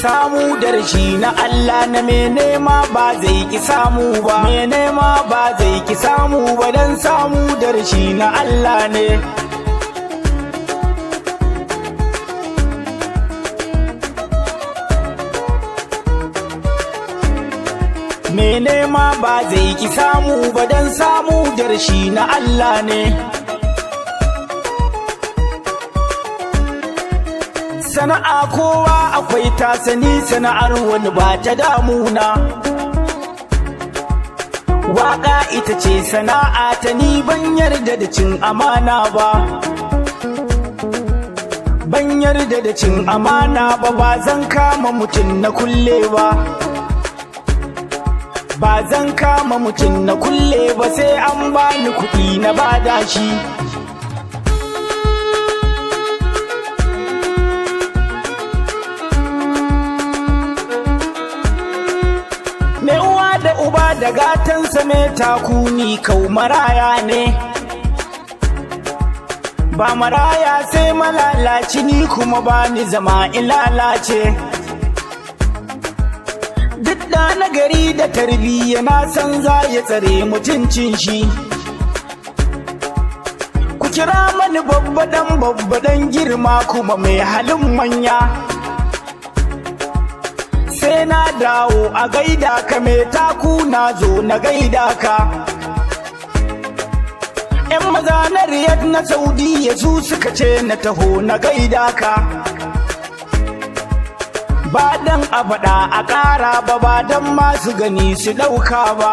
Samu darshi na Allah na me nema ba zai ki samu ba, me nema ba zai ki samu ba, dan samu darshi na Allah ne. Me nema ba zai ki samu ba, dan samu darshi na Allah ne. Sana'a kowa akwai tasani, sana'ar wani ba ta damuna. Waƙa ita ce sana'a ta, ni ban yarda da cin amana ba. Ban yarda da cin amana ba, ba zan kama mutum na kulle ba. Ba zan kama mutum na kulle ba, sai an bani kuɗi na bada shi. Mai uwa da uba da gatansa mai takuni kau maraya ne. Ba maraya sai malalaci, ni kuma ba ni zama in lalace. Duk da nagari da tarbiyya na san za ya tsare mutuncin shi. Ku kira mani babbadan girma kuma mai halin manya. Sai na dawo a gaida ka, mai taku na zo na gaida ka. 'Yan maza na Riyadh na Saudiya su suka ce na taho na gaida ka. Ba dan a faɗa a ƙara ba, ba dan masu gani su ɗauka ba.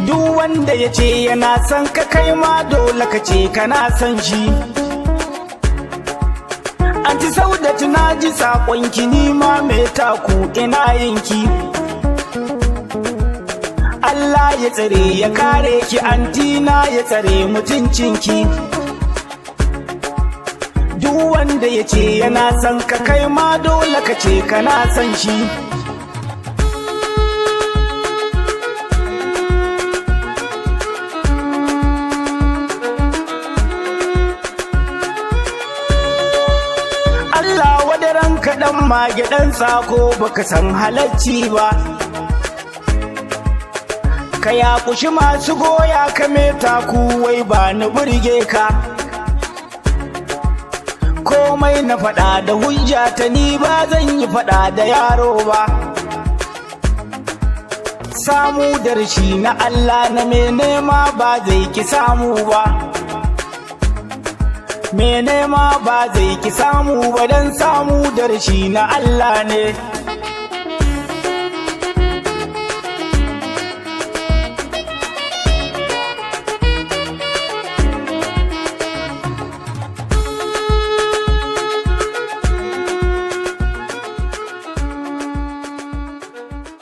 Duk wanda ya ce yana son ka, kai ma dole ka ce kana son shi. Anti Saudatu na ji saƙonki, ni ma mai taku ina yinki. Allah ya tsare ya kare ki, antina ya tsare mutuncinki. Duk wanda ya ce yana son ka, kai ma dole ka ce kana son shi. Allah wadaran kaɗan mage ɗan tsako, baka san halacci ba. Ka yaƙushi masu goya ka, mai taku wai ba ni burge ka. Komai na faɗa da hujja ta, ni ba zan yi faɗa da yaro ba. Samu darshi na Allah na me nema ba zai ki samu ba. Me nema ba zai ki samu ba, dan samu darshi na Allah ne.